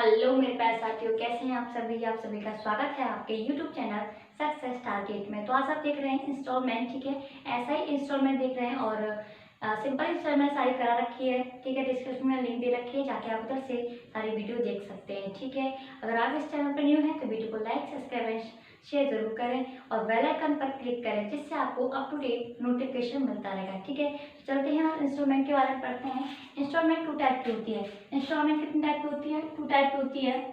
Hello मेरे प्यारे साथियों, कैसे हैं आप सभी। आप सभी का स्वागत है आपके यूट्यूब चैनल सक्सेस टारगेट में। तो आज आप देख रहे हैं इंस्टॉलमेंट, ठीक है। ऐसा ही इंस्टॉलमेंट देख रहे हैं और सिंपल इंस्टॉलमेंट सारी करा रखी है, ठीक है। डिस्क्रिप्शन में लिंक दे रखी है, जाके आप उधर से सारी वीडियो देख सकते हैं, ठीक है। अगर आप इस चैनल पर न्यू हैं तो वीडियो को लाइक, सब्सक्राइब, शेयर जरूर करें और बेल आइकन पर क्लिक करें, जिससे आपको अप टू डेट नोटिफिकेशन मिलता रहेगा, ठीक है। चलते हैं हम इंस्टॉलमेंट के बारे में पढ़ते हैं। इंस्टॉलमेंट 2 टाइप की होती है। इंस्टॉलमेंट कितनी टाइप की होती है? 2 टाइप की होती है।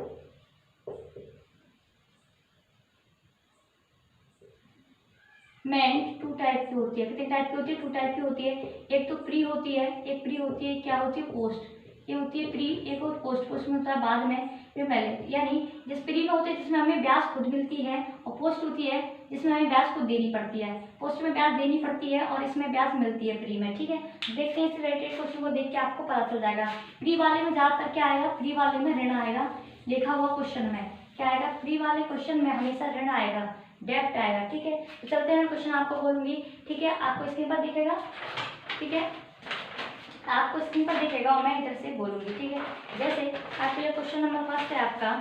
मेंट 2 टाइप की होती है। कितने टाइप की होती है? 2 टाइप की होती है। एक तो प्री होती है, एक प्री होती है, क्या होती है? पोस्ट। ये होती है प्री, एक और पोस्ट। पोस्ट में होता है बाद में, फिर पहले। यानी जिस प्री में होती है जिसमें हमें ब्याज खुद मिलती है, और पोस्ट होती है जिसमें हमें ब्याज खुद देनी पड़ती है। पोस्ट में ब्याज देनी पड़ती है और इसमें ब्याज मिलती है प्री में, ठीक है। देखते हैं इस रिलेटेड क्वेश्चन को, देख के आपको पता चल जाएगा। प्री वाले में ज्यादातर क्या आएगा? प्री वाले में ऋण आएगा। लिखा हुआ क्वेश्चन में क्या आएगा? प्री वाले क्वेश्चन में हमेशा ऋण आएगा, डेप्ट आएगा, ठीक है। तो चलते हैं, क्वेश्चन आपको बोलूंगी, ठीक है। आपको स्क्रीन पर दिखेगा, ठीक है। आपको स्क्रीन पर दिखेगा और मैं इधर से बोलूंगी, ठीक है। जैसे आपके लिए क्वेश्चन नंबर फर्स्ट है आपका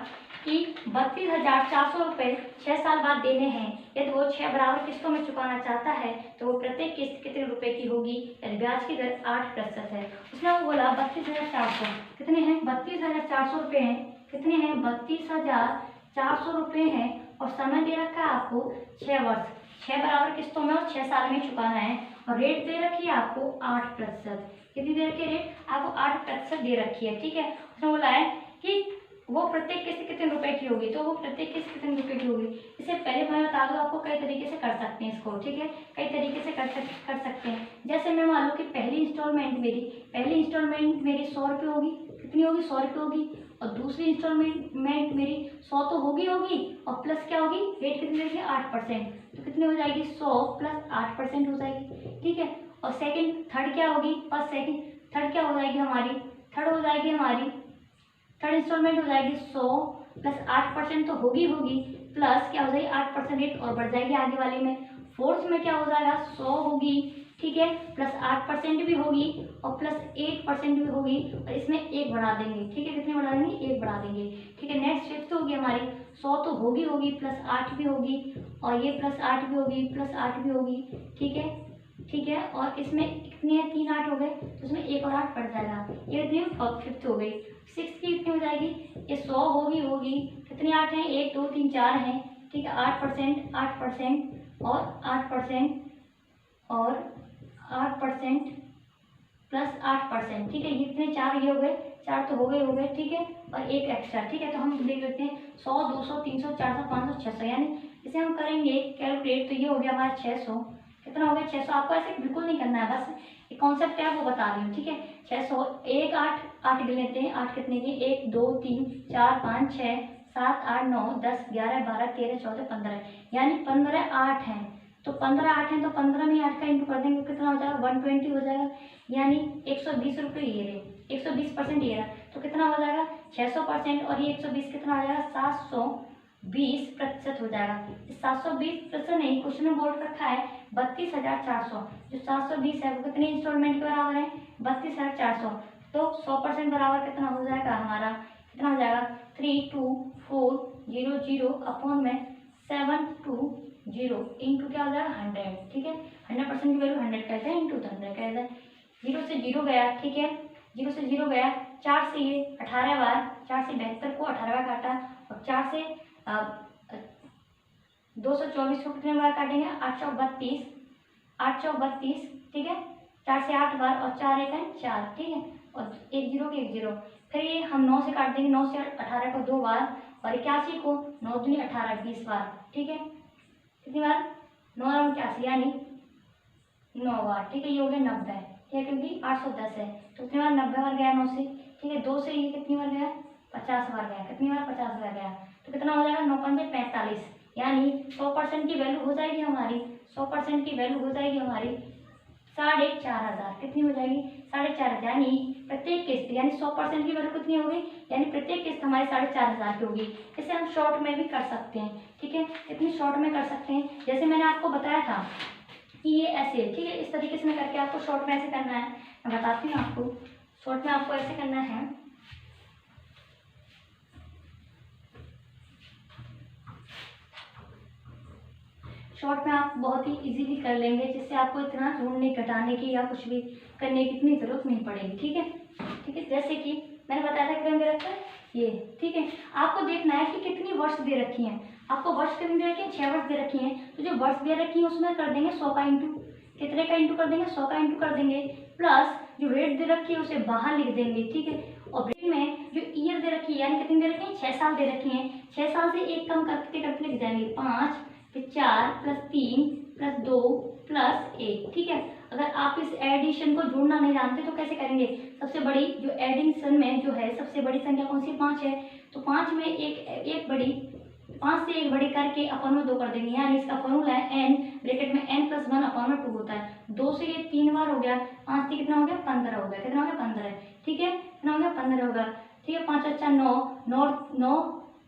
कि 32,400 रुपये 6 साल बाद देने हैं। यदि वो 6 बराबर किस्तों में चुकाना चाहता है तो वो प्रत्येक किस्त कितने रुपए की होगी? यदि ब्याज की दर 8% है। उसने वो बोला 32,400 कितने हैं? 32,400 रुपये हैं। कितने हैं? 32,400 रुपये हैं और समय दे रखा है आपको 6 वर्ष, 6 बराबर किस्तों में और 6 साल में चुकाना है। और रेट दे रखी है आपको 8%। कितनी दे रखी है रेट? आपको 8% दे रखी है, ठीक है। उसने बोला है कि वो प्रत्येक किस्त कितने रुपए की होगी, तो वो प्रत्येक किस्त कितने रुपए की होगी। इससे पहले मैं बता दूं आपको, कई तरीके से कर सकते हैं इसको, ठीक है। कई तरीके से कर सकते हैं। जैसे मैं मान लो कि पहली इंस्टॉलमेंट मेरी 100 रुपये होगी। कितनी होगी? 100 रुपये होगी। और दूसरी इंस्टॉलमेंट मेरी 100 तो होगी और प्लस क्या होगी? रेट कितनी रहेगी? 8%। तो कितनी हो जाएगी? 100 प्लस 8% हो जाएगी, ठीक है। और थर्ड क्या होगी? थर्ड क्या हो जाएगी हमारी? थर्ड इंस्टॉलमेंट हो जाएगी 100 प्लस 8% तो होगी प्लस क्या हो जाएगी? 8% रेट और बढ़ जाएगी आगे वाले में। फोर्थ में क्या हो जाएगा? 100 होगी, ठीक है, प्लस 8% भी होगी और प्लस 8% भी होगी और इसमें 1 बढ़ा देंगे, ठीक है। कितने बढ़ा देंगे? 1 बढ़ा देंगे, ठीक है। नेक्स्ट फिफ्थ होगी हमारी 100 तो होगी प्लस 8 भी होगी और ये प्लस 8 भी होगी, प्लस 8 भी होगी, ठीक है। और इसमें कितनी है? 3 8 हो गए, तो इसमें 1 और 8 बढ़ जाएगा। ये कितनी? फिफ्थ हो गई। सिक्स की कितनी हो जाएगी? ये 100 होगी। कितनी 8 हैं? 1 2 3 4 हैं, ठीक है। 8% और 8% और 8% प्लस 8%, ठीक है। ये कितने? 4 ये हो गए, 4 तो हो गए, ठीक है। और 1 एक्स्ट्रा, ठीक है। तो हम देख लेते हैं 100 200 300 400 500 600, यानी इसे हम करेंगे कैलकुलेट, तो ये हो गया हमारा 600। कितना हो गया? 600। आपको ऐसे बिल्कुल नहीं करना है, बस एक कॉन्सेप्ट है वो बता रही हूँ, ठीक है। 600 1 8 गिन लेते हैं। 8 कितने के? 1 2 3 4 5 6 7 8 9 10 11 12 13 14 15, यानी 15 8 हैं। तो 15 8 हैं तो 15 में 8 का इंटू कर देंगे, कितना हो जाएगा? 120 हो जाएगा, यानी 120 रुपये ये रहे, 120% ये रहा। तो कितना हो जाएगा? 600% और ये 120 कितना हो जाएगा? 720% हो जाएगा। 720% नहीं, क्वेश्चन में बोल रखा है 32,400। जो 720 है वो कितनी इंस्टॉलमेंट के बराबर है? 32,400। तो 100% बराबर कितना हो जाएगा हमारा? कितना हो जाएगा? 32400 अपॉन में 720 इंटू क्या हो जाएगा? 100, ठीक है। 100% की वैल्यू 100 कहते हैं, इंटू 100 कहते हैं। 0 से 0 गया, ठीक है। 0 से 0 गया, 4 से ये 18 बार, 4 से 72 को 18 बार काटा और 4 से 224 को कितने बार काटेंगे? 832, ठीक है। 4 से 8 बार और 4 एक है 4, ठीक है। और 1 0 के 1 0। फिर ये हम 9 से काट देंगे, 9 से 18 को 2 बार और 81 को 9 दूनी 18 20 बार, ठीक है। कितनी बार? 9 और 81, यानी 9 बार, ठीक है। ये हो गया 90, ठीक है, क्योंकि 810 है तो कितनी बार? 90 बार गया 9 से, ठीक है। 2 से ये कितनी बार गया? 50 बार गया। कितनी बार? 50 बार गया। तो कितना हो जाएगा? 9 5 45, यानी 100% की वैल्यू हो जाएगी हमारी, 100% की वैल्यू हो जाएगी हमारी 4,500। कितनी हो जाएगी? 4,500, यानी प्रत्येक किस्त, यानी 100% की वैल्यू कितनी होगी? यानी प्रत्येक किस्त हमारी 4,500 की होगी। इसे हम शॉर्ट में भी कर सकते हैं, ठीक है। इतनी शॉर्ट में कर सकते हैं, जैसे मैंने आपको बताया था कि ये ऐसे, ठीक है। इस तरीके से मैं करके आपको शॉर्ट में ऐसे करना है, मैं बताती हूँ आपको। शॉर्ट में आपको ऐसे करना है, शॉर्ट में आप बहुत ही इजीली कर लेंगे, जिससे आपको इतना जोड़ने घटाने की या कुछ भी करने की इतनी ज़रूरत नहीं पड़ेगी। ठीक है, ठीक है। जैसे कि मैंने बताया था कितने दे रखा है ये, ठीक है। आपको देखना है कि कितनी वर्ष दे रखी हैं। आपको वर्ष कितनी दे रखी है, 6 वर्ष दे रखी हैं। तो जो वर्ष दे रखी है उसमें कर देंगे 100 का इंटू, कितने का इंटू कर देंगे, 100 का इंटू कर देंगे, प्लस जो रेट दे रखी है उसे बाहर लिख देंगे। ठीक है, और ब्रेक में जो ईयर दे रखी है यानी कितनी दे रखी है, 6 साल दे रखी हैं। 6 साल से एक कम करते करते लिख जाएंगे 5, फिर 4 प्लस 3 प्लस 2 प्लस 1। ठीक है, अगर आप इस एडिशन को जोड़ना नहीं जानते तो कैसे करेंगे, सबसे बड़ी जो एडिशन में जो है सबसे बड़ी संख्या कौन सी, 5 है। तो 5 में एक बड़ी, 5 से एक बड़ी करके अपन में 2 कर देंगे, यानी इसका फॉर्मूला है n ब्रैकेट में n प्लस 1 अपन में 2 होता है। 2 से ये 3 बार हो गया, 5 से कितना हो गया, 15 हो गया। कितना हो गया, 15। ठीक है, कितना हो गया, 15 होगा। ठीक है, 5 अच्छा 9 9 9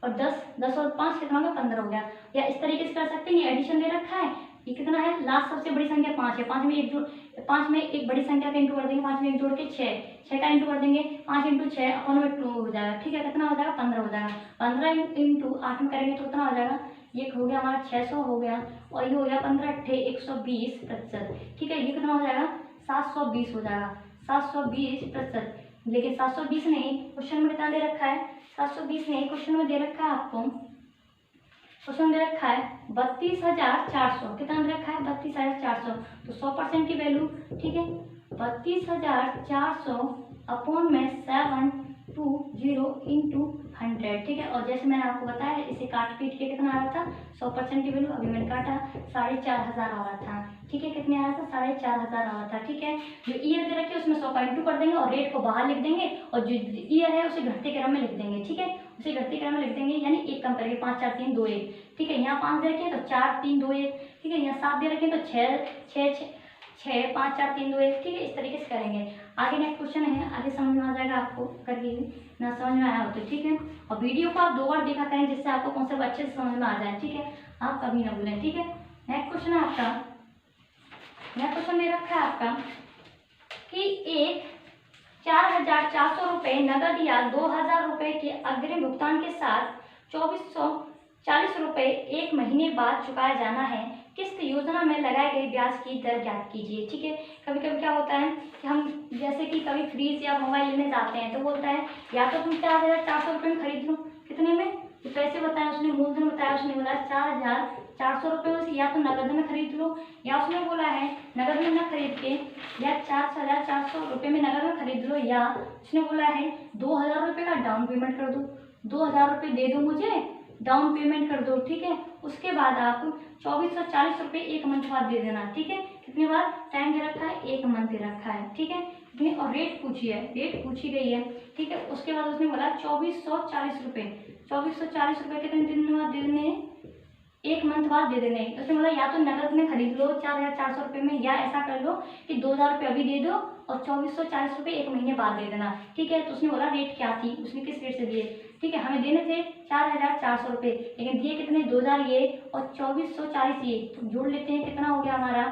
और 10 10 और 5 कितना हो गया, 15 हो गया। या इस तरीके से कर सकते हैं, ये एडिशन दे रखा है, ये कितना है, लास्ट सबसे बड़ी संख्या 5 है। 5 में एक बड़ी संख्या का इंटू कर देंगे, 5 में एक जोड़ के 6 का इंटू कर देंगे, 5 इंटू 6 अपन में 2 हो जाएगा। ठीक है, कितना हो जाएगा, 15 हो जाएगा। 15 इंटू 8 में करेंगे तो कितना हो जाएगा, ये हो गया हमारा 600 हो गया, और ये हो गया 15 अट्ठे 120%। ठीक है, ये कितना हो जाएगा, 720 हो जाएगा, 720%। लेकिन 720 नहीं, क्वेश्चन में कितना दे रखा है, 720 नहीं, क्वेश्चन में दे रखा है आपको, क्वेश्चन दे रखा है 32,400। कितना दे रखा है, 32,400। तो 100% की वैल्यू, ठीक है, 32,400 अपॉन में 720 इंटू 100। ठीक है, और जैसे मैंने आपको बताया इसे काट पीट के कितना आ रहा था, 100% की वैल्यू, अभी मैंने काटा 4,500 आ रहा था। ठीक है, कितने आ रहा था, 4,500 आ रहा था। ठीक है, जो ईयर दे रखी है उसमें 100 का इंटू कर देंगे और रेट को बाहर लिख देंगे, और जो ईयर है उसे घटते क्रम में लिख देंगे। ठीक है, उसे घटते क्रम में लिख देंगे, यानी एक कम करके 5 4 3 2 1। ठीक है, यहाँ 5 दे रखे हैं तो 4 3 2 1। ठीक है, यहाँ 7 दे रखे हैं तो 6 5 4 3 2 1। ठीक है, इस तरीके से करेंगे। आगे नेक्स्ट क्वेश्चन है, आगे समझ में आ जाएगा आपको, करके ना समझ में आया हो तो ठीक है। और वीडियो को आप 2 बार देखा करें, जिससे आपको कॉन्सेप्ट अच्छे से समझ में आ जाए। ठीक है, आप कभी ना भूलें। ठीक है, नेक्स्ट क्वेश्चन है आपका, नेक्स्ट क्वेश्चन में रखा है आपका कि एक 4,400 रुपये नगद या 2,000 रुपये के अग्रिम भुगतान के साथ 2,440 रुपये एक महीने बाद चुकाया जाना है। किस्त योजना में लगाए गए ब्याज की दर ज्ञात कीजिए। ठीक है, कभी कभी क्या होता है कि हम जैसे कि कभी फ्रीज या मोबाइल लेने जाते हैं तो बोलता है या तो तुम 4,400 रुपये में खरीद लो, कितने में, तो पैसे बताया उसने, मूलधन बताया उसने, बोला 4,400 रुपये में, या तो नगद में खरीद लो, या उसने बोला है नगद में न खरीद के या 4,400 रुपये में नगद में खरीद लो, या उसने बोला है 2,000 रुपये का डाउन पेमेंट कर दो, 2,000 रुपये दे दो मुझे, डाउन पेमेंट कर दो। ठीक है, उसके बाद आप 2,440 रुपये एक मंथ बाद दे देना। ठीक है, कितने बार टाइम दे रखा है, एक मंथ दे रखा है। ठीक है, कितने, और रेट पूछी है, रेट पूछी गई है। ठीक है, उसके बाद उसने बोला 2,440 रुपये, 2,440 रुपये कितने दिन बाद दे देने, एक मंथ बाद दे देने। उसने बोला या तो नगद में खरीद लो 4,400 रुपये में, या ऐसा कर लो कि 2,000 रुपये अभी दे दो और 2,440 रुपये एक महीने बाद दे देना। ठीक है, तो उसने बोला रेट क्या थी, उसने किस रेट से दिए। ठीक है, हमें देने थे 4,400 रुपये, लेकिन दिए कितने, 2,000 ये और 2,440 ये, तो जोड़ लेते हैं, कितना हो गया हमारा,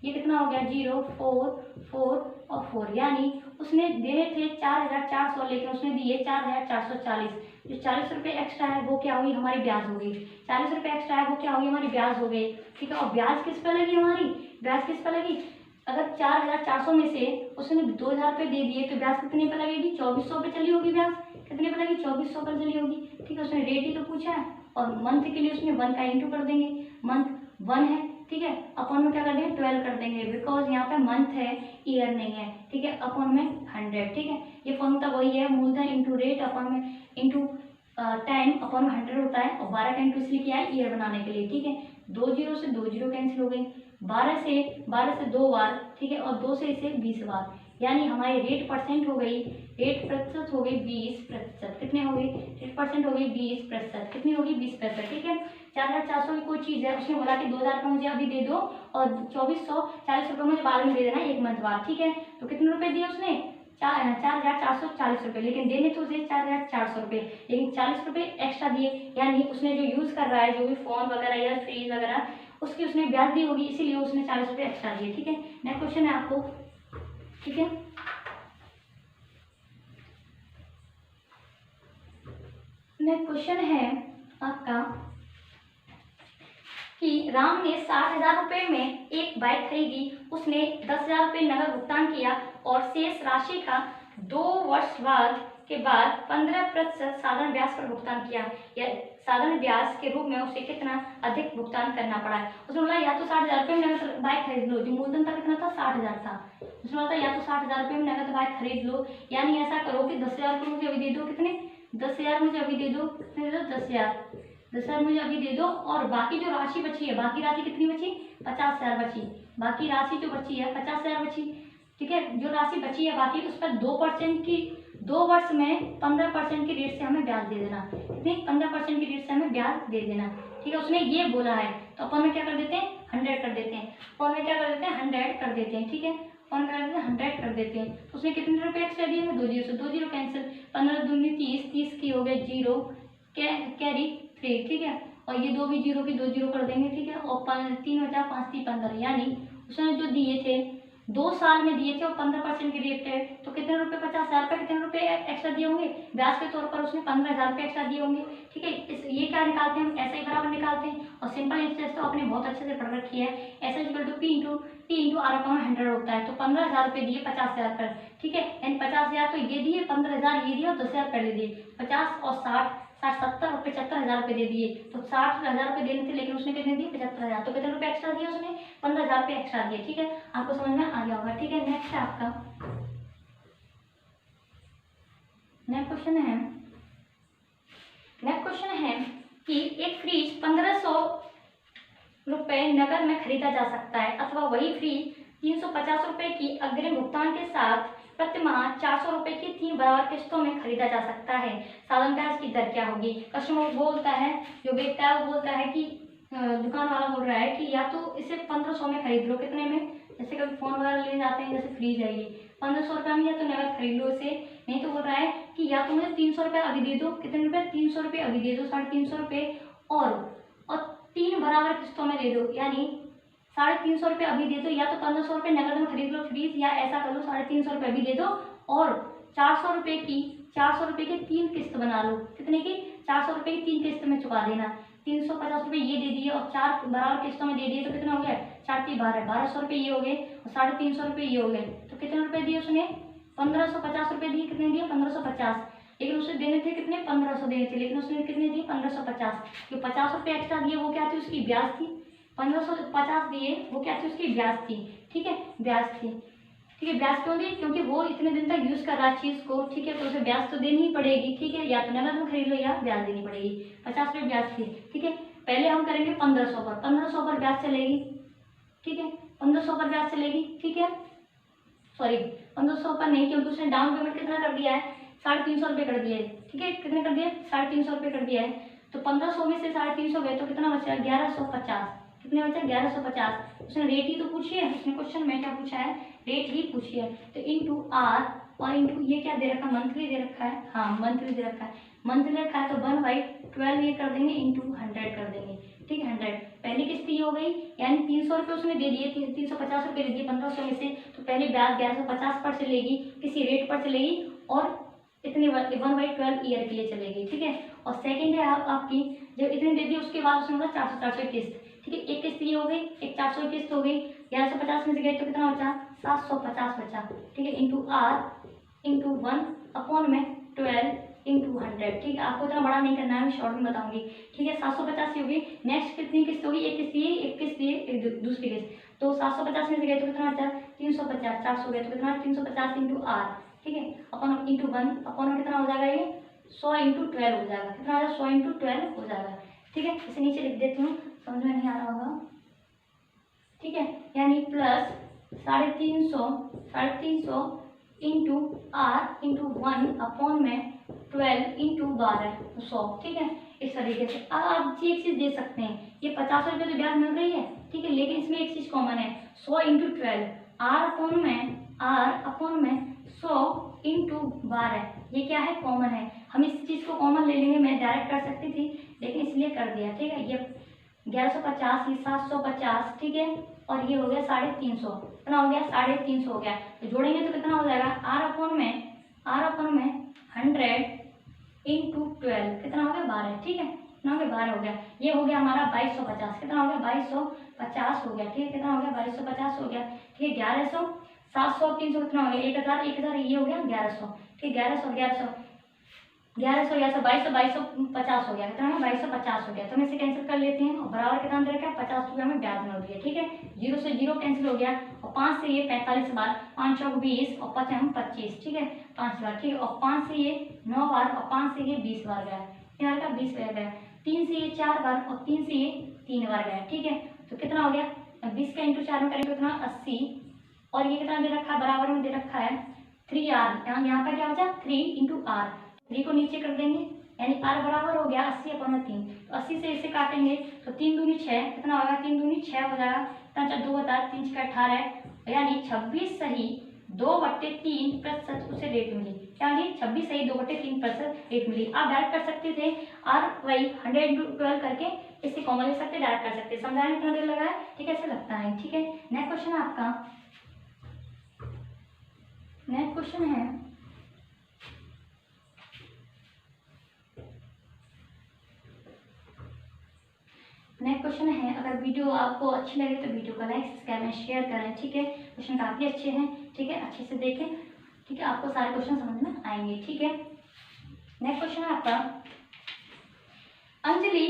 ये कितना हो गया 0 4 4 और 4, यानी उसने देने थे 4,400 लेकिन उसने दिए 4,440। जो 40 रुपये एक्स्ट्रा है वो क्या हुई, हमारी ब्याज हो गई। 40 रुपये एक्स्ट्रा है वो क्या होगी, हमारी ब्याज हो गई। ठीक है, और ब्याज किस पर लगी, हमारी ब्याज किस पर लगी, अगर 4,400 में से उसने 2,000 रुपये दे दिए तो ब्याज कितने पर लगेगी, 2,400 पे चली होगी ब्याज, कितने पर लगी, 2,400 पर चली होगी। ठीक है, उसने रेट ही तो पूछा है, और मंथ के लिए उसने 1 का इंटू कर देंगे, मंथ 1 है। ठीक है, अपॉन में क्या कर देंगे, 12 कर देंगे, बिकॉज यहाँ पे मंथ है, ईयर नहीं है। ठीक है, अपॉन में 100। ठीक है, ये फॉर्मूला वही है, मूलधन इंटू रेट अपॉन में इंटू टाइम अपॉन में 100 होता है, और 12 का इंटू इसलिए किया है ईयर बनाने के लिए। ठीक है, 2 जीरो से 2 जीरो कैंसिल हो गई, 12 से 2 बार। ठीक है, और 2 से इसे 20 बार, यानी हमारी रेट परसेंट हो गई, रेट प्रतिशत हो गई 20%। कितने हो गई, रेट परसेंट हो गई 20%, कितनी होगी 20%। ठीक है, 4,400 की कोई चीज़ है, उसने बोला कि 2,000 रुपये मुझे अभी दे दो और 2,440 रुपये मुझे बाद में दे देना, एक मंथ बाद। ठीक है, तो कितने रुपए दिए उसने, 4,440 रुपये, लेकिन देने तो उसे 4,400 रुपये, लेकिन 40 रुपये एक्स्ट्रा दिए, यानी उसने जो यूज़ कर रहा है, जो भी फ़ोन वगैरह या फ्रीज वगैरह, उसकी उसने ब्याज दी होगी, इसीलिए उसने 40 रुपये एक्स्ट्रा दिए। ठीक है, नेक्स्ट क्वेश्चन है आपको। ठीक है, नेक्स्ट क्वेश्चन है आपका कि राम ने 60,000 रुपये में एक बाइक खरीदी, उसने 10,000 रुपये नगद भुगतान किया और शेष राशि का 2 वर्ष बाद के बाद 15% साधारण ब्याज पर भुगतान किया, या साधारण ब्याज के रूप में उसे कितना अधिक भुगतान करना पड़ा है। उसने बोला या तो 60,000 रुपये में नगद बाइक खरीद लो, जो मूलधन था कितना था 60,000 था। उसने बोला या तो 60,000 रुपये में नगद बाइक खरीद लो, यानी ऐसा करो कि 10,000 रुपये मुझे अभी दे दो, कितने 10,000 मुझे अभी दे दो, कितने दे दो 10,000 मुझे अभी दे दो, और बाकी जो राशि बची है, बाकी राशि कितनी बची 50,000 बची, बाकी राशि जो बची है 50,000 बची, ठीक है। जो राशि बची है बाकी उस पर 2% की 2 वर्ष में 15% की रेट से हमें ब्याज दे देना, कितनी 15% की रेट से हमें ब्याज दे देना, ठीक है। उसने ये बोला है तो अपन में क्या कर देते हैं 100 कर देते हैं, अपन में क्या कर देते हैं 100 कर देते हैं, ठीक है। अपन क्या कर देते हैं 100 कर देते हैं। तो उसने कितने रुपये एक्स्ट्रा दिए हैं 2 जीरो से 2 जीरो कैंसिल, 15 दूनी 30, 30 की हो गए 0 कैरी 3, ठीक है। और ये 2 भी 0 की 2 जीरो कर देंगे, ठीक है। और 3 बचा 5 3 15, यानी उसने जो दिए थे 2 साल में दिए थे और 15% की रेट है, तो कितने रुपए 50,000 रुपये कितने रुपए एक्स्ट्रा दिए होंगे, ब्याज के तौर पर उसने 15,000 रुपये एक्स्ट्रा दिए होंगे, ठीक है। ये क्या निकालते हैं हम ऐसे ही बराबर निकालते हैं, और सिंपल इंटरेस्ट तो आपने बहुत अच्छे से पढ़ रखी है, ऐसा equal to P into R/100 होता है। तो 15,000 रुपये दिए 50,000 पर, ठीक है। यानी 50,000 तो ये दिए, 15,000 ये दिए और 10,000 पहले दिए, 50 और 60 70 और 75,000 रुपये दे दिए। तो 60,000 रुपये देने थे, लेकिन उसने कितने दिए 75,000, तो कितने रुपये एक्स्ट्रा दिए उसने 15,000 रुपये एक्स्ट्रा दिए, ठीक है। आपको समझ में आ गया होगा, ठीक है। नेक्स्ट है आपका नेक्स्ट क्वेश्चन है कि एक फ्रिज 1500 रुपये नकद में खरीदा जा सकता है, अथवा वही फ्रिज 350 रुपये की अग्रिम भुगतान के साथ प्रति माह 400 रुपये की 3 बराबर किस्तों में खरीदा जा सकता है। साधारण ब्याज की दर क्या होगी। कस्टमर बोलता है, जो बेचता है वो बोलता है कि दुकान वाला बोल रहा है कि या तो इसे 1500 में खरीद लो, कितने में, जैसे कभी फोन वगैरह लेने जाते हैं, जैसे फ्रिज है ये 1500 रुपये में, या तो नकद खरीद लो इसे, नहीं तो बोल रहा है कि या तो मुझे 300 रुपये अभी दे दो, कितने रुपये 300 रुपये अभी दे दो, 350 रुपये और 3 बराबर किस्तों में दे दो, यानी 350 रुपये अभी दे दो, या तो 1500 रुपये नकद में खरीद लो फ्रीज, या ऐसा कर लो 350 रुपये अभी दे दो और 400 रुपये की 3 किस्त बना लो, कितने की 400 रुपये की 3 किस्त में चुका देना। 350 रुपये ये दे दिए और 4 बराबर किस्तों में दे दिए, तो कितना हो गया 4 × 12 1200 रुपये ये हो गए और 350 रुपये ये हो गए, तो कितने रुपये दिए उसने 1550 रुपये दिए, कितने दिए 1550, लेकिन उसे देने थे कितने 1500 देने थे, लेकिन उसने कितने दिए 1550। जो 50 रुपये एक्स्ट्रा दिए वो क्या थी उसकी ब्याज थी, 1550 दिए वो क्या थी उसकी ब्याज थी, ठीक है ब्याज थी, ठीक है। ब्याज क्यों दी, क्योंकि वो इतने दिन तक यूज कर रहा है चीज को, ठीक है, तो उसे ब्याज तो देनी ही पड़ेगी, ठीक है, या तो नगद में खरीद लो या ब्याज देनी पड़ेगी। 50 रुपये ब्याज थी, ठीक है। पहले हम करेंगे 1500 पर, 1500 पर ब्याज चलेगी, ठीक है, 1500 पर ब्याज चलेगी, ठीक है, सॉरी 1500 पर नहीं, क्योंकि उसने डाउन पेमेंट कितना कर दिया है 350 रुपये कर दिए, ठीक है, कितने कर दिए 350 रुपये कर दिया है। तो 1500 में से 350 गए तो कितना बचा 1150, कितने बचा 1150। उसने रेट ही तो पूछी है, उसने क्वेश्चन में क्या पूछा है रेट ही पूछी है, तो इंटू R और इंटू ये क्या दे रखा है मंथली दे रखा है, हाँ मंथली दे रखा है, मंथली रखा है तो 1/12 ये कर देंगे इंटू 100 कर देंगे, ठीक है 100। पहली किस्त ये हो गई, यानी 300 रुपये उसने दे दिए, 350 रुपये दे दिए 1500 में से, तो पहले ब्याज 1150 पर चलेगी, किसी रेट पर चलेगी और इतने 1/12 ईयर के लिए चलेगी, ठीक है। और सेकंड है आपकी जब इतने दे दी उसके बाद उसने बोला 400 किस्त, ठीक है, एक किस्त ये हो गई, एक 400 किस्त हो गई, 1150 में से गए तो कितना बचा 750 बचा, ठीक है, इंटू R इंटू 1/12 इंटू 100, ठीक है। आपको इतना बड़ा नहीं करना है, मैं शॉर्ट में बताऊंगी, ठीक है। 750 ही होगी, नेक्स्ट कितनी किस्त होगी, एक किस्त ये, एक किस्त ये, एक दूसरी किस्त, तो 750 में से गए तो कितना बचा 350, 400 गए तो कितना 350 इंटू R, ठीक है, अपन इंटू 1 अपन में कितना हो जाएगा ये 100 इंटू 12 हो जाएगा, कितना हो जाएगा 100 इंटू 12 हो जाएगा, ठीक है। इसे नीचे लिख देती हूँ, समझ में नहीं आ रहा होगा, ठीक है, यानी plus 350 into R into 1/12 into 100, ठीक है, इस तरीके से। अब आप एक चीज दे सकते हैं, ये 50 रुपये तो ब्याज मिल रही है, ठीक है, लेकिन इसमें एक चीज कॉमन है 100 इंटू 12 R/100 इंटू 12, ये क्या है कॉमन है, हम इस चीज को कॉमन ले लेंगे, मैं डायरेक्ट कर सकती थी लेकिन इसलिए कर दिया, ठीक है। ये 1150 ये 750, ठीक है, और ये हो गया 350, कितना हो गया 350 हो गया, तो जोड़ेंगे तो कितना हो जाएगा R/100 इंटू 12, कितना हो गया 12, ठीक है, कितना हो गया 12 हो गया। ये हो गया हमारा 2250, कितना हो गया 2250 हो गया, ठीक है, कितना हो गया 2250 हो गया, ठीक है। 1100, 700, 300 कितना हो गया 1000, 1000 ये हो गया 1100, ठीक है, 1100, 1100, 1100, 2250 हो गया, कितना है 2250 हो गया। तो हम इसे कैंसिल कर लेते हैं और बराबर कितना दे रखा है 50 रुपये हमें ब्याज मिल रही है, ठीक है। 0 से 0 कैंसिल हो गया और 5 से ये 45 बार, 5 चौक 20 और 5 हम 25, ठीक है, 5 बार, ठीक है, और 5 से ये 9 बार और 5 से ये 20 बार गया, कितना का 20 बार गया। 3 से ये 4 बार और 3 से ये 3 बार गया, ठीक है। तो कितना हो गया 20 का इंटू 4 में करेंगे कितना 80 और ये कितना दे रखा है बराबर में दे रखा है 3r, यहाँ पर क्या बचा 3 इंटू आर, 3 को नीचे कर देंगे यानी r बराबर हो गया 80/3। तो 80 से इसे काटेंगे तो 3 दूनी 6, कितना होगा 3 दूनी 6 हो जाएगा, कितना 2 बता 3 6 18 यानी 26 सही 2/3% उसे रेट मिली, क्या मिली 26 सही 2/3% रेट मिली। आप डायरेक्ट कर सकते थे r वही 100 इंटू 12 करके इससे कॉमन ले सकते, डायरेक्ट कर सकते, समझाने में थोड़ा देर लगा है, ठीक है, ऐसे लगता है, ठीक है। नेक्स्ट क्वेश्चन है आपका, नेक्स्ट क्वेश्चन है अगर वीडियो आपको अच्छी लगे तो वीडियो को लाइक सब्सक्राइब शेयर करें, ठीक है। क्वेश्चन काफ़ी अच्छे हैं, ठीक है, अच्छे से देखें, ठीक है, आपको सारे क्वेश्चन समझ में आएंगे, ठीक है। नेक्स्ट क्वेश्चन है आपका, अंजलि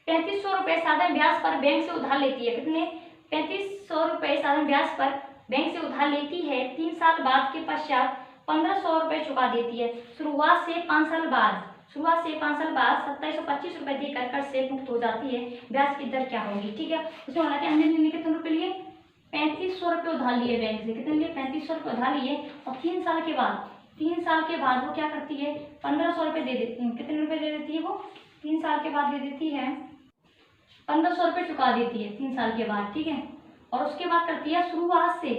3500 रुपये साधारण ब्याज पर बैंक से उधार लेती है, कितने 3500 रुपये साधारण ब्याज पर बैंक से उधार लेती है, 3 साल बाद के पश्चात 1500 रुपये चुका देती है। शुरुआत से 5 साल बाद 2725 रुपये देकर कर्ज से मुक्त हो जाती है, ब्याज की दर क्या होगी, ठीक है। उसमें बोला कि अंजलि ने कितने रुपये लिए 3500 रुपये उधार लिए बैंक से, कितने लिए 3500 रुपये उधार लिए और 3 साल के बाद वो क्या करती है 1500 रुपये दे देती है, कितने रुपये दे देती है वो 3 साल के बाद दे देती है 1500 रुपये चुका देती है 3 साल के बाद, ठीक है। और उसके बाद करती है शुरुआत से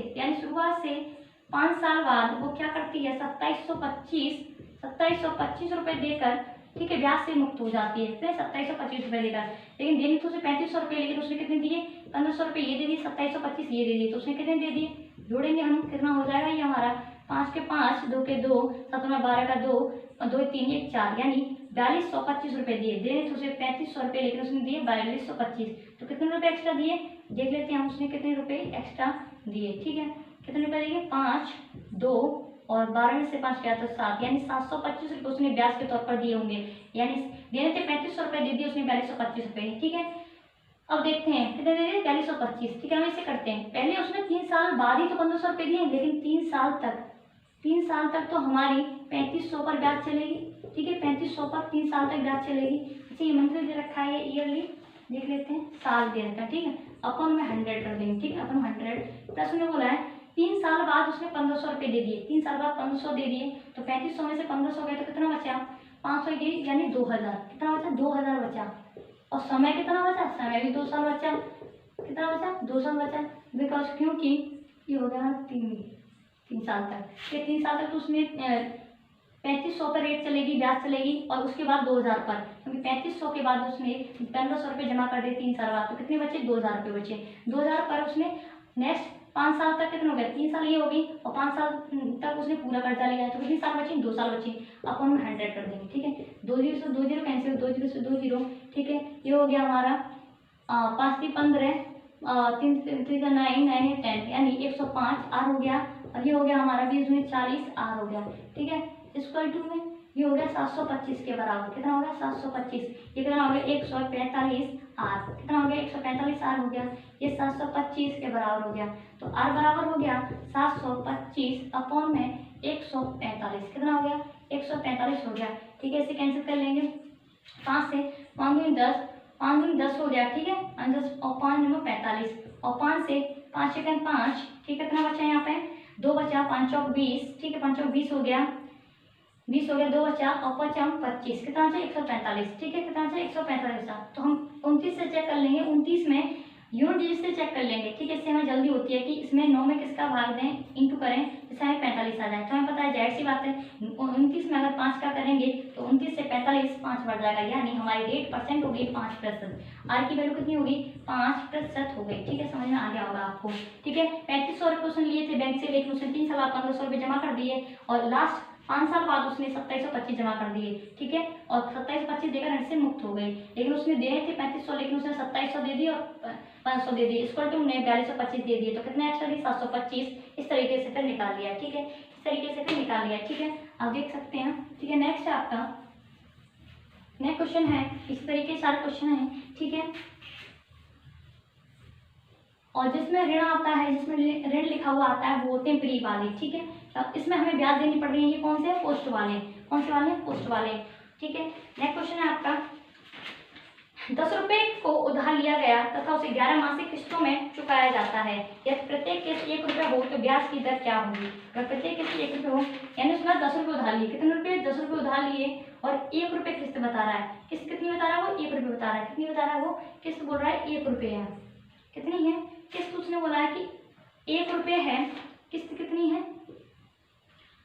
5 साल बाद वो क्या करती है 2725 रुपये देकर, ठीक है, ब्याज से मुक्त हो जाती है, फिर 2725 रुपये देकर। लेकिन देनी तो उसे 3500 रुपये, लेकिन उसने कितने दिए 1500 रुपये ये दे दिए, 2725 ये दे दिए, तो उसने कितने दे दिए, जोड़ेंगे हम कितना हो जाएगा ये हमारा 5 के 5 2 के 2 7 12 का 2 और 2 3 1 4 यानी 4225 रुपये दिए, देने तो उसे 3500 रुपये, लेकिन उसने दिए 4225, तो कितने रुपये एक्स्ट्रा दिए देख लेते हैं हम, उसने कितने रुपये एक्स्ट्रा दिए, ठीक है, कितने रुपये दिए 5 2 और 12 में से 5 गया तो 7 यानी 725 रुपये उसने ब्याज के तौर पर दिए होंगे, यानी देने थे 3500 रुपये दे दिए उसने 4225 रुपये, ठीक है। अब देखते हैं कितने दे दिए 4225, ठीक है, हम इसे करते हैं। पहले उसने 3 साल बाद ही तो 1500 रुपये दिए, लेकिन 3 साल तक तो हमारी 3500 पर ब्याज चलेगी, ठीक है, 3500 पर 3 साल तक ब्याज चलेगी। अच्छा ये मंथली दे रखा है, ये ईयरली देख लेते हैं, साल दे रखा है, ठीक है, अपन में 100 कर देंगे, ठीक है, अपन 100 प्लस उन्हें बोला है 3 साल बाद उसने 1500 रुपये दे दिए, 3 साल बाद 1500 दे दिए, तो 3500 में से 1500 गए तो कितना बचा 500 गई यानी 2000, कितना बचा 2000 बचा। और समय कितना बचा, समय भी 2 साल बचा, कितना बचा 2 साल बचा, बिकॉज क्योंकि ये हो गया 3 साल तक, ये 3 साल तक तो उसमें 3500 पर रेट चलेगी, ब्याज चलेगी, और उसके बाद 2000 पर, क्योंकि 3500 के बाद उसने 1500 रुपये जमा कर दिए 3 साल बाद, तो कितने बचे 2000 रुपये बचे। 2000 पर उसने नेक्स्ट 5 साल तक कितना हो गया 3 साल ये हो गई, और 5 साल तक उसने पूरा कर्जा लिया, तो कितनी साल बची 2 साल बची, अपन हम 100 कर देंगे, ठीक है। 2 0 से 2 0 कैंसिल, 2 0 से 2 0, ठीक है, ये हो गया हमारा 5 3 15 3 3 9 9 10 यानी 105 आर हो गया, और ये हो गया हमारा 20 में 40 आर हो गया, ठीक है। इक्वल टू में ये हो गया 725 के बराबर, कितना हो गया 725, ये कितना हो गया 145 आर, कितना हो गया 145 आर हो गया, ये 725 के बराबर हो गया, तो आर बराबर हो गया 725 अपॉन में 145, कितना हो गया 145 हो गया, ठीक है। इसे कैंसिल कर लेंगे, 5 से 5 दूनी 10, 5 दूनी 10 हो गया, ठीक है, 10 और 5 नंबर 45, और 5 से 5 सेकंड 5, ठीक है, कितना बचा यहाँ पे 2 बचा, 5 चौक 20, ठीक है, 5 चौक 20 हो गया, 20 हो गया, 2 बचा और 5 25, कितना बचा 145, ठीक है, कितना बचा 145 बचा। तो हम 29 से चेक कर लेंगे, 29 में यूनिट डिजिट से चेक कर लेंगे, ठीक है, इससे हमें जल्दी होती है कि इसमें 9 में किसका भाग दें इंटू करें, इससे हमें 45 आ जाए, तो हमें पता है जाहिर सी बात है 29 में अगर 5 का करेंगे तो 29 से 45 5 बढ़ जाएगा, यानी हमारी रेट परसेंट हो गई 5%, आर की वैल्यू कितनी होगी 5% हो गई, ठीक है, समझ में आ गया होगा आपको, ठीक है। 3500 रुपये उसने लिए थे बैंक से, लेकिन उसने 3 साल 1500 रुपये जमा कर दिए, और लास्ट 5 साल बाद उसने 2725 जमा कर दिए, ठीक है। और 2725 देकर ऋण से मुक्त हो गई। लेकिन उसने देने थे 3500, लेकिन उसने 2700 दे दिए और 500 दे दिए, इसको उन्होंने 4225 दे दिए। तो कितना एक्स्ट्रा दी? 725। इस तरीके से फिर निकाल लिया। ठीक है, इस तरीके से फिर निकाल लिया। ठीक है, आप देख सकते हैं। ठीक है, नेक्स्ट आपका नेक्स्ट क्वेश्चन है, इस तरीके सारे क्वेश्चन है। ठीक है, और जिसमें ऋण आता है, जिसमें ऋण लिखा हुआ आता है, वो होते हैं प्री वाले। ठीक है, अब इसमें हमें ब्याज देनी पड़ रही है। ये कौन से हैं? पोस्ट वाले। कौन से वाले? पोस्ट वाले। ठीक है, नेक्स्ट क्वेश्चन है आपका 10 रुपए को उधार लिया गया तथा उसे 11 मासिक किस्तों में चुकाया जाता है। यदि प्रत्येक किस्त 1 रुपया हो तो ब्याज की दर क्या होगी? अगर प्रत्येक किस्त 1 रुपये हो, यानी उसने 10 रुपये उधार लिए। कितने रुपये? 10 रुपये उधार लिए और 1 रुपये किस्त बता रहा है। किस्त कितनी बता रहा है? वो 1 रुपये बता रहा है। कितनी बता रहा है? वो किस्त बोल रहा है 1 रुपये है। कितनी है किस्त? उसने बोला है कि 1 रुपये है। किस्त कितनी है?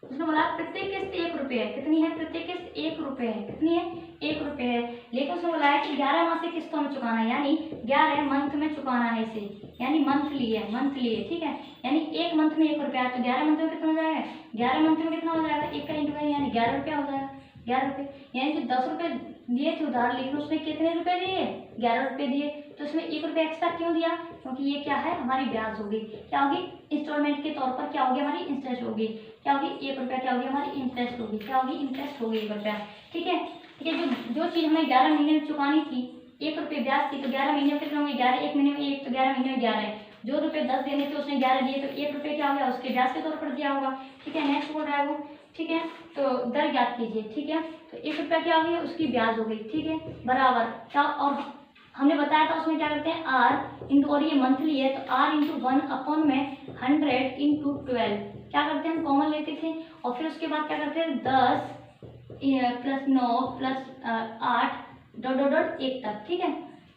उसने बोला प्रत्येक किस्त 1 रुपये है। कितनी है? प्रत्येक किस्त 1 रुपये है। कितनी है? 1 रुपये है। लेकिन उसने बोला है कि 11 मासिक किस्तों में चुकाना है, यानी 11 मंथ में चुकाना है इसे, यानी मंथली है, मंथली है। ठीक है, यानी 1 मंथ में 1 रुपया है, तो 11 मंथ में कितना हो जाएगा? 11 मंथ में कितना हो जाएगा? 1 का इंटू है, यानी 11 रुपया हो जाएगा। 11 रुपये, यानी कि 10 रुपये दिए थे उधार, लेकिन उसने कितने रुपए दिए? 11 रुपये दिए। तो उसमें 1 रुपया एक्स्ट्रा क्यों दिया? क्योंकि ये क्या है? हमारी ब्याज होगी। क्या होगी? इंस्टॉलमेंट के तौर पर क्या होगी? हमारी इंटरेस्ट होगी। क्या होगी? 1 रुपया क्या होगी? हमारी इंटरेस्ट होगी। क्या होगी? इंटरेस्ट होगी 1 रुपया। ठीक है, ठीक है, जो चीज़ हमें 11 महीने में चुकानी थी, 1 रुपये ब्याज थी, तो 11 महीने में कितने होंगे? 11, 1 महीने में 1, तो 11 महीने में 11 है। जो रुपये 10 देने थे उसने 11 दिए, तो 1 रुपये क्या हो गया? उसके ब्याज के तौर पर दिया होगा। ठीक है, नेक्स्ट बोल रहा है वो। ठीक है, तो दर ज्ञात कीजिए। ठीक है, तो 1 रुपया क्या हो गया? उसकी ब्याज हो गई। ठीक है, बराबर क्या, और हमने बताया था उसमें क्या करते हैं? आर इंटू, और ये मंथली है तो आर इंटू 1 में 100 इंटू 12 क्या करते हैं? हम कॉमन लेते थे और फिर उसके बाद क्या करते हैं? 10 plus 9 plus 8 dot dot dot 1 तक। ठीक है,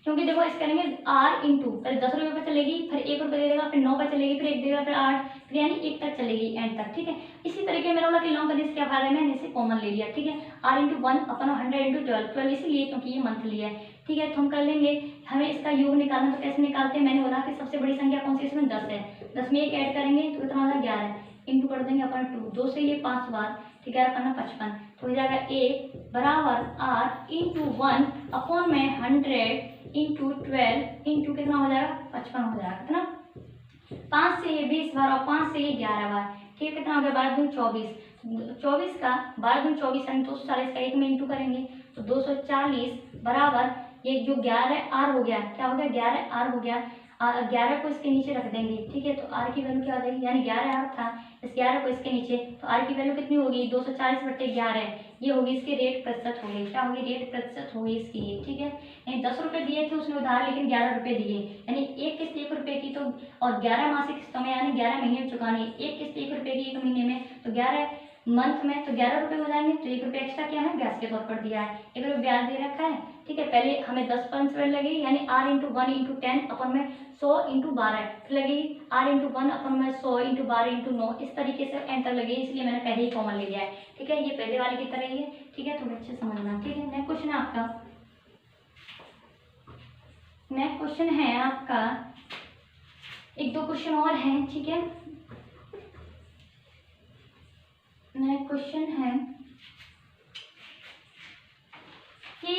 क्योंकि देखो इस करेंगे आर इंटू, पहले 10 रुपये पर चलेगी, फिर 1 रुपये दे देगा, फिर 9 पर चलेगी, फिर 1 देगा, फिर 8, फिर यानी 1 तक चलेगी एंड तक। ठीक है, इसी तरीके मेरा बोला कि लॉन्ग करने से क्या फायदा है? मैंने इसे कॉमन ले लिया। ठीक है, आर इंटू 1/100 इंटू 12 इसीलिए क्योंकि ये मंथली है। ठीक है, तो हम कर लेंगे, हमें इसका योग निकालना, तो कैसे निकालते हैं? मैंने बोला कि सबसे बड़ी संख्या कौन सी? इसमें 10 है। 10 में 1 ऐड करेंगे तो कितना होगा? 11 इंटू कर देंगे अपन 2, 2 से ये 5 बार, ठीक है, 55, तो हो जाएगा 1 बराबर आर इंटू 1 में 100 इंटू 12 इंटू कितना हो जाएगा? 55 हो जाएगा। कितना? 5 से ये 20 बार और 5 से ये 11 बार। ठीक है, कितना हो गया? 12 दूनी 24, 24 का 12 दूनी 24 यानी 240 का 1 में इंटू करेंगे तो 240 बराबर ये जो 11 आर हो गया। क्या हो गया? 11 आर हो गया। 11 को इसके नीचे रख देंगे। ठीक है, तो आर की वैल्यू क्या हो जाएगी? यानी 11 आर था, इस 11 को इसके नीचे, तो आर की वैल्यू कितनी होगी? 240/11 ये होगी इसकी रेट प्रतिशत होगी। क्या होगी? रेट प्रतिशत होगी इसकी ये। ठीक है, यानी 10 रुपये दिए थे उसने उधार, लेकिन 11 रुपये दिए, यानी एक किस्त 1 रुपये की, तो और 11 मासिक किस्तों में यानी 11 महीने में चुकानी है। एक किस्त 1 रुपये की 1 महीने में, तो 11 मंथ में तो 11 रुपये हो जाएंगे, तो 1 रुपये एक्स्ट्रा क्या है? ब्याज के तौर पर दिया है। 1 रुपये ब्याज दे रखा है। ठीक है, पहले हमें 10% लगेगी, यानी आर इंटू 1 इंटू 10 अपन में 100 इंटू 12 फिर लगेगी आर इंटू 1 अपन में 100 इंटू 12 इंटू 9, इस तरीके से एंड तक लगेगी, इसलिए मैंने पहले ही कॉमन ले लिया है। ठीक है, ये पहले वाले की तरह ही है। ठीक है, थोड़ा अच्छे समझना। ठीक है, नेक्स्ट क्वेश्चन है आपका, नेक्स्ट क्वेश्चन है आपका, 1-2 क्वेश्चन और हैं। ठीक है, नेक्स्ट क्वेश्चन है कि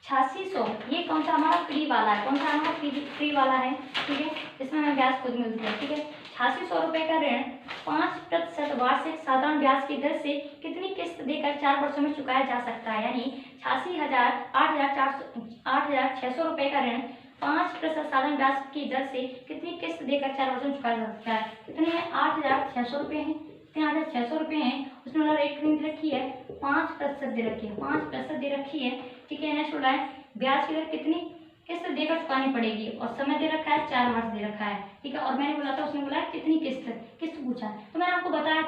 8600, ये कौन सा हमारा फ्री वाला है? कौन सा हमारा फ्री वाला है? ठीक है, इसमें हमें ब्याज खुद मिलती है। ठीक है, 8600 रुपये का ऋण 5% वार्षिक साधारण ब्याज की दर से कितनी किस्त देकर 4 वर्षों में चुकाया जा सकता है? यानी 8,600 रुपये का ऋण 5% साधारण ब्याज की दर से कितनी किस्त देकर 4 वर्षों में चुकाया जा सकता है? कितनी है? 8,600 रुपये है। 8,600 रुपये हैं, उसमें वाला रेट कितनी दे रखी है? 5% दे रखी है। 5% दे रखी है। ठीक है, नेक्स्ट बोला है ब्याज की दर कितनी किस्त देकर चुकानी पड़ेगी, और समय दे रखा है 4 वर्ष दे रखा है। ठीक है, और मैंने बोला था, उसने बोला है कितनी किस्त पूछा है, तो मैंने आपको बताया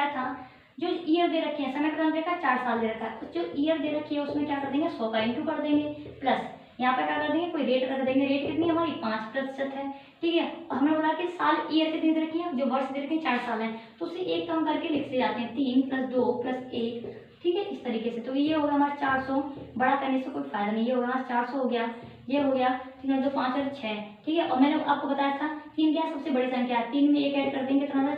था जो ईयर दे रखी है, समय कितना दे रखा है? 4 साल दे रखा है। जो ईयर दे रखी है उसमें क्या कर देंगे? 100 का इंटू कर देंगे, प्लस यहाँ पे क्या कर देंगे? कोई रेट रख देंगे। रेट कितनी हमारी? 5% है। ठीक है, और हमने बोला कि साल ईयर कितनी दे रखी है? जो वर्ष दे रखे हैं 4 साल है, तो उसे एक कम करके लिख से जाते हैं, 3 + 2 + 1। ठीक है, इस तरीके से। तो ये होगा हमारा 400, बड़ा करने से कोई फायदा नहीं, ये होगा हमारा 400 हो गया, ये हो गया 3 × 2 = 5 और 6। ठीक है, और मैंने आपको बताया था 3 क्या सबसे बड़ी संख्या है, 3 में 1 ऐड कर देंगे तो हमारा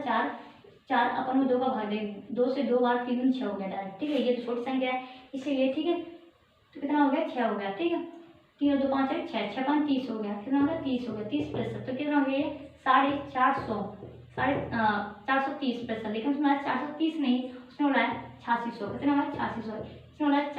4 अपन में 2 का भाग देंगे, 2 से 2 बार 3 में 6 हो गया डायरेक्ट, ठीक है। ये तो छोटी संख्या है इसीलिए, ठीक है। तो कितना हो गया 6 हो गया, ठीक है। 3 और 2 5 है 6, 6 5 30 हो गया, कितना हो गया 30 हो गया, 30%। तो कितना हो गया ये 430%, लेकिन उसमें 430 नहीं, उसने बोला है 8600, कितना हुआ 8600, इसमें बोला है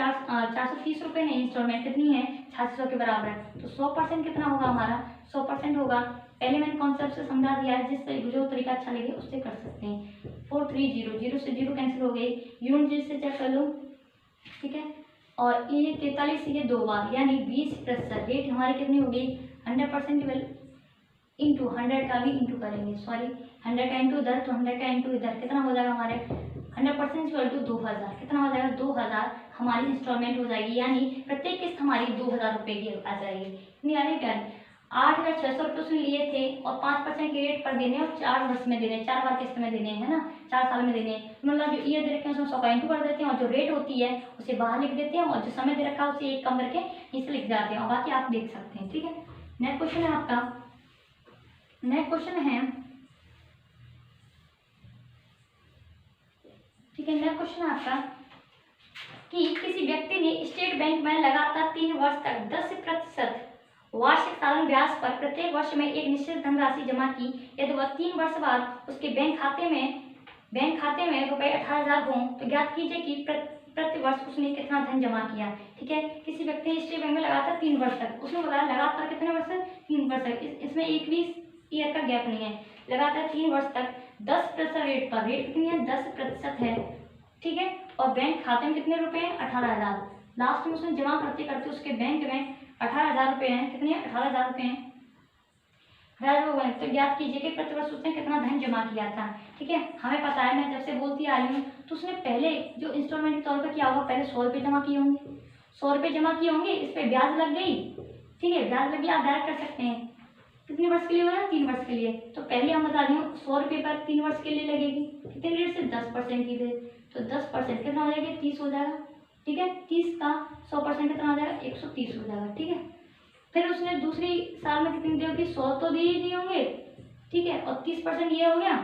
430 रुपये नहीं, इंस्टॉलमेंट कितनी है 8600 के बराबर है। तो 100% कितना होगा हमारा 100% होगा। पहले मैंने कॉन्सेप्ट से समझा दिया है, जिससे जो तरीका अच्छा लगे उससे कर सकते हैं। 430, 0 से 0 कैंसिल हो गई, यूनिट से चेक कर लो, ठीक है। और ये 43 ये 2 बार यानी 20%, रेट हमारी कितनी होगी 100% इंटू 100 का भी इंटू करेंगे, सॉरी 100 का इंटू इधर, तो 100 का इंटू इधर, कितना हो जाएगा हमारे 100% इक्वल टू 2000, कितना हो जाएगा 2000 हमारी इंस्टॉलमेंट हो जाएगी, यानी प्रत्येक किस्त हमारी 2000 रुपये की आ जाएगी। इतनी यानी क्या 8600 रुपये उसने लिए थे और 5% के रेट पर देने और 4 वर्ष में देने, 4 बार किस्त में देने, है ना, 4 साल में देने। मतलब जो ईयर दे रखे हैं उसमें 100 का इंटू कर देते हैं और जो रेट होती है उसे बाहर लिख देते हैं और जो समय दे रखा है उसे एक कम करके नीचे लिख जाते हैं और बाकी आप देख सकते हैं, ठीक है। नेक्स्ट क्वेश्चन है आपका, नेक्स्ट क्वेश्चन है, ठीक है। नेक्स्ट क्वेश्चन है आपका कि किसी व्यक्ति ने स्टेट बैंक में लगातार 3 वर्ष तक 10% वार्षिक साधारण ब्याज पर प्रत्येक वर्ष में एक निश्चित धनराशि जमा की। यदि वह 3 वर्ष बाद उसके बैंक खाते में रुपए 18,000 हों तो ज्ञात कीजिए कि प्रति वर्ष उसने कितना धन जमा किया, ठीक है। किसी व्यक्ति ने स्टेट बैंक में लगातार 3 वर्ष तक, उसने बोला लगातार कितने वर्ष तक 3 वर्ष तक, इसमें 21 ईयर का गैप नहीं है, लगातार 3 वर्ष तक 10% रेट पर, रेट कितनी है 10% है, ठीक है। और बैंक खाते में कितने रुपए हैं 18,000, लास्ट में उसने जमा करते करते उसके बैंक में 18,000 रुपये हैं, कितने 18,000 रुपये हैं, 18,000 तो ज्ञात कीजिए कि प्रति वर्ष उसने कितना धन जमा किया था, ठीक है। हमें पता है, मैं जब से बोलती आ रही हूँ तो उसने पहले जो इंस्टॉलमेंट के तौर पर किया होगा, पहले 100 रुपये जमा किए होंगे, 100 रुपये जमा किए होंगे, इस पर ब्याज लग गई, ठीक है, ब्याज लग गई, आप डायरेक्ट कर सकते हैं। कितने वर्ष के लिए बोला 3 वर्ष के लिए, तो पहले हम बता दें 100 रुपये पर 3 वर्ष के लिए लगेगी, कितने रेट से 10% की दे, तो 10% कितना हो जाएगा 30 हो जाएगा, ठीक है। 30 का 100% कितना हो जाएगा 130 हो जाएगा, ठीक है। फिर उसने दूसरी साल में कितनी दी होगी 100 तो दे ही दिए होंगे, ठीक है, और 30% ये हो गया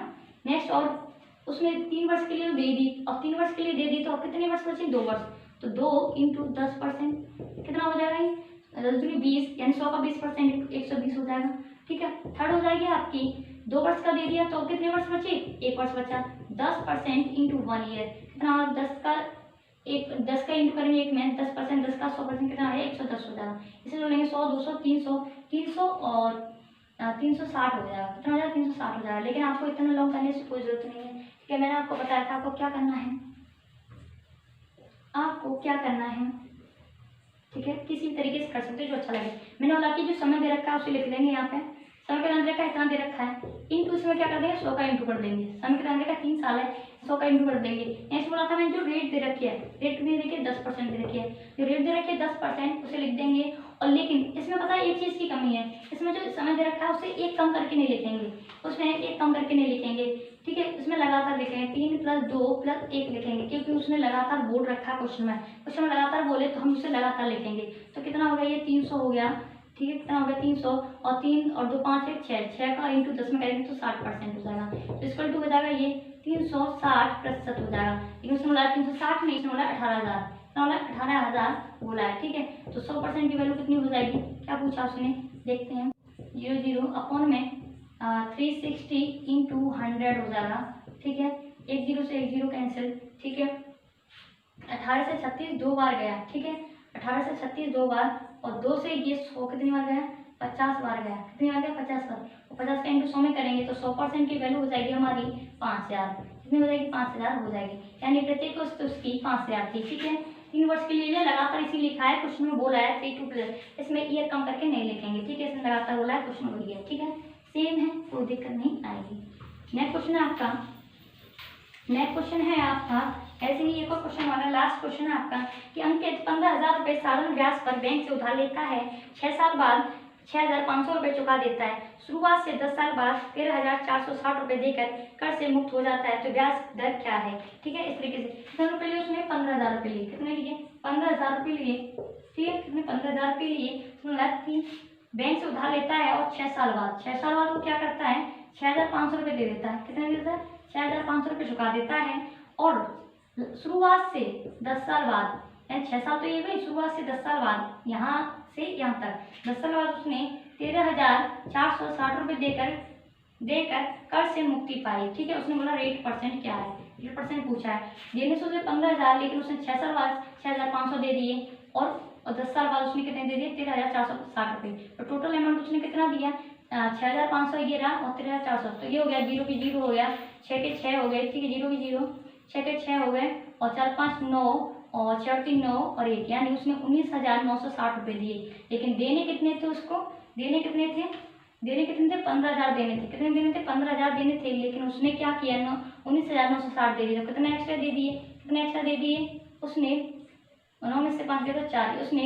नेक्स्ट, और उसने 3 वर्ष के लिए दे दी और 3 वर्ष के लिए दे दी, तो कितने वर्ष बचे 2 वर्ष, तो 2 इंटू 10% कितना हो जाएगा ये 10 दूनी 20, यानी 100 का 20% 120 हो जाएगा, ठीक है। थर्ड हो जाएगी आपकी 2 वर्ष का दे दिया तो कितने वर्ष बचे 1 वर्ष बचा, 10% इंटू 1 ईयर कितना, 10 का इंटू करेंगे 1 में 10%, 10 का 100% कितना है 110 हो जाएगा। इसे जोड़ लेंगे 100 200 300 और 360 हो जाएगा, कितना हो जाएगा 360 हो जाएगा। लेकिन आपको इतना लॉन्ग करने की कोई जरूरत नहीं है, ठीक है। मैंने आपको बताया था आपको क्या करना है, आपको क्या करना है, ठीक है, किसी भी तरीके से कर सकते हो जो अच्छा लगे। मैंने बोला कि जो समय दे रखा है उसे लिख देंगे, यहाँ पे समय का दे रखा है इतना दे रखा है, इंटू इसमें क्या कर देंगे 100 का इंटू कर देंगे, समय का दे रखा 3 साल है 100 का इंटू कर देंगे। ऐसे बोला था मैंने जो रेट दे रखी है, रेट कितनी दे रखी है 10% दे रखी है, जो रेट दे रखी है 10% उसे लिख देंगे। और लेकिन इसमें पता है एक चीज़ की कमी है, इसमें जो समय दे रखा है उसे एक कम करके नहीं लिखेंगे, उसमें एक कम करके नहीं लिखेंगे, ठीक है। इसमें लगातार लिखेंगे 3 + 2 + 1 लिखेंगे, क्योंकि उसने लगातार बोल रखा है क्वेश्चन में लगातार बोले तो हम उसे लगातार लिखेंगे। तो कितना हो गया ये 300 हो गया, ठीक है, कितना हो गया 300 और 3 और 2 5 1 6 का इंटू 10 में करेंगे तो 60% हो जाएगा, तो इक्वल टू हो जाएगा ये 360% हो जाएगा। लेकिन उसने बोला 360 नहीं, उसने बोला 18,000, कितना बोला 18,000 बोला है, ठीक है। तो 100% की वैल्यू कितनी हो जाएगी, क्या पूछा उसने, देखते हैं 0 अपॉन में 360 इंटू 100 हो जाएगा, ठीक है। 1 0 से 1 0 कैंसिल, ठीक है। 18 से 36 2 बार गया, ठीक है, 18 से 36 2 बार और 2 से ये 100 कितनी बार गया 50 बार गया, कितनी बार गया 50 बार, और 50 का इंटू 100 में करेंगे तो 100% की वैल्यू हो जाएगी हमारी 5000, कितनी हो जाएगी 5000 हो जाएगी, यानी प्रत्येक वस्तु उसकी 5000 थी, ठीक है। 3 वर्ष के लिए लगातार इसी लिखा है, क्वेश्चन में बोला है 3 2 प्लस, इसमें ईयर कम करके नहीं लिखेंगे, ठीक है। इसमें लगातार बोला है, क्वेश्चन वही है, ठीक है, सेम है, कोई दिक्कत नहीं आएगी। नेक्स्ट क्वेश्चन है आपका, नेक्स्ट क्वेश्चन है आपका ऐसे ही एक और क्वेश्चन हमारा लास्ट क्वेश्चन है आपका कि अंकित 15,000 रुपये साधारण ब्याज पर बैंक से उधार लेता है, 6 साल बाद 6,500 रुपये चुका देता है, शुरुआत से 10 साल बाद 13,460 रुपये देकर कर से मुक्त हो जाता है, तो ब्याज दर क्या है, ठीक है। इस तरीके से कितने रुपये लिए उसने 15,000 रुपये लिए, कितने लिए 15,000 रुपये लिए, ठीक है, कितने 15,000 रुपये लिए, बैंक से उधार लेता है और 6 साल बाद वो क्या करता है 6,500 रुपये दे देता है, कितने देता है 6,500 रुपये चुका देता है और शुरुआत से 10 साल बाद, यानी 6 साल तो ये गई, शुरुआत से 10 साल बाद यहाँ से यहाँ तक 10 साल बाद उसने 13,460 रुपये देकर कर्ज से मुक्ति पाई। ठीक है, उसने बोला रेट परसेंट क्या है, रेट परसेंट पूछा है। देने से उसे 15,000, लेकिन उसने 6 साल बाद 6,500 दे दिए और 10 साल बाद उसने कितने दे दिए, 13,460 रुपये। तो टोटल अमाउंट उसने कितना दिया, 6,500 ये रहा और 13,400, तो ये हो गया, 0 की 0 हो गया, 6 के 6 हो गए। ठीक है, 0 की 0, 6 के 6 हो गए और 4 5 9 और 4 3 9 और 1, यानी उसने 19,960 रुपये दिए। लेकिन देने कितने थे उसको, देने कितने थे 15,000 देने थे। कितने देने थे, 15,000 देने थे, लेकिन उसने क्या किया, 19,960 दे दिए। तो कितना एक्स्ट्रा दे दिए, कितने एक्स्ट्रा दे दिए उसने, 9 में से 5 गए तो 4, उसने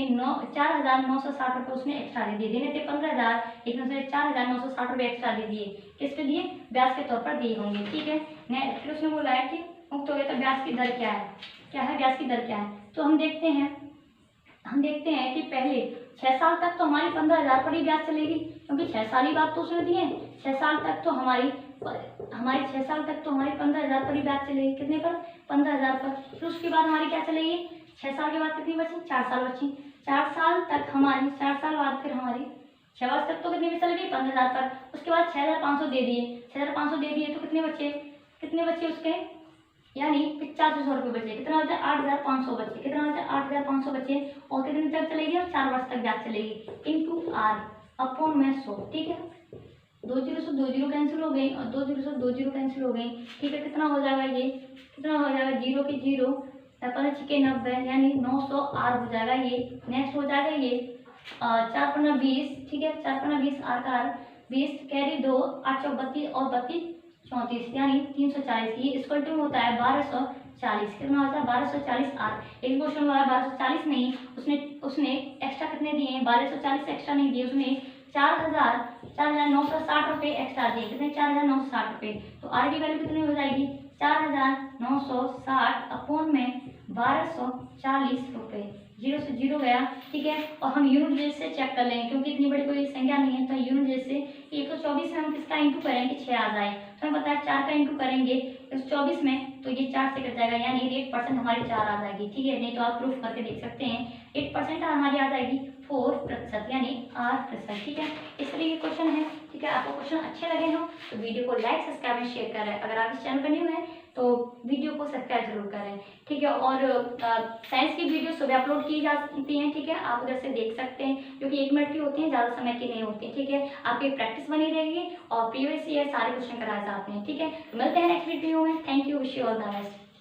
4,960 रुपये उसने एक्स्ट्रा दे दिए। देने थे 15,000, लेकिन उसने 4,960 रुपये एक्स्ट्रा दे दिए। किस पे दिए, ब्याज के तौर पर दिए होंगे। ठीक है, फिर उसने बोला है कि मुक्त हो गया तो ब्याज की दर क्या है, ब्याज की दर क्या है। तो हम देखते हैं कि पहले 6 साल तक तो हमारी 15,000 पर ही ब्याज चलेगी, क्योंकि 6 साल ही बाद तो उसने दिए। 6 साल तक तो हमारी 6 साल तक तो हमारी 15,000 पर ही ब्याज चलेगी। कितने पर, 15,000 पर। फिर उसके बाद हमारी क्या चलेगी, 6 साल के बाद कितनी बची, 4 साल बची। 4 साल तक हमारी, 4 साल बाद फिर हमारी 6 वर्ष तक तो कितनी भी चलेगी, 15,000 पर। उसके बाद 6,500 दे दिए, 6,500 दे दिए तो कितने बचे उसके, यानी 8500 रुपये बचे। कितना बचा, 8,500 बचे। कितना बचा, 8,500 बचे। और कितने तक चलेगी, और 4 वर्ष तक ब्याज चलेगी। इंटू आर अपॉन में 100। ठीक है, 2 0 से 2 0 कैंसिल हो गई और 2 0 से 2 0 कैंसिल हो गई। ठीक है, कितना हो जाएगा ये, कितना हो जाएगा, 0 की 0, 5 यानी 900 आर हो जाएगा ये। नेक्स्ट हो जाएगा ये 4 पंजा 20। ठीक है, 4 पंजा 20 आर का 20 कैरी 2, 8 चौक 32 और 32 34, यानी 340। ये इक्वल टू होता है 1240। कितना होता है, 1240 आर। एक क्वेश्चन वाला 1240 नहीं, उसने एक्स्ट्रा कितने दिए हैं, 1240 एक्स्ट्रा नहीं दिए, उसने 4,960 रुपये एक्स्ट्रा दिए। कितने, 4,960 रुपये। तो आर की वैल्यू कितनी हो जाएगी, 4,960 अपॉन में 1240 रुपये। 0 से 0 गया। ठीक है, और हम यूनिट बेस से चेक कर लेंगे, क्योंकि इतनी बड़ी कोई संख्या नहीं है। तो यूनिट बेस से 124 में हम किसका इंटू करेंगे, 6 आ जाए। तो हमें पता है 4 का इंटू करेंगे 124 में, तो ये 4 से कट जाएगा, यानी रेट परसेंट हमारी 4 आ जाएगी। ठीक है, नहीं तो आप प्रूफ करके देख सकते हैं। 8% हमारी आ जाएगी 4%, यानी 8%। ठीक है, इस तरह के क्वेश्चन है। ठीक है, आपको क्वेश्चन अच्छे लगे हो तो वीडियो को लाइक, सब्सक्राइब और शेयर करें। अगर आप इस चैनल पर न्यू हैं तो वीडियो को सब्सक्राइब जरूर करें। ठीक है, और साइंस की वीडियो सुबह अपलोड की जाती हैं। ठीक है, आप उधर से देख सकते हैं, जो कि 1 मिनट की होती हैं, ज़्यादा समय की नहीं होती। ठीक है, आपकी प्रैक्टिस बनी रहेगी और प्रीवियस ईयर सारे क्वेश्चन कराए जाते हैं। ठीक है, तो मिलते हैं नेक्स्ट वीडियो में। Thank you, wish you all the best.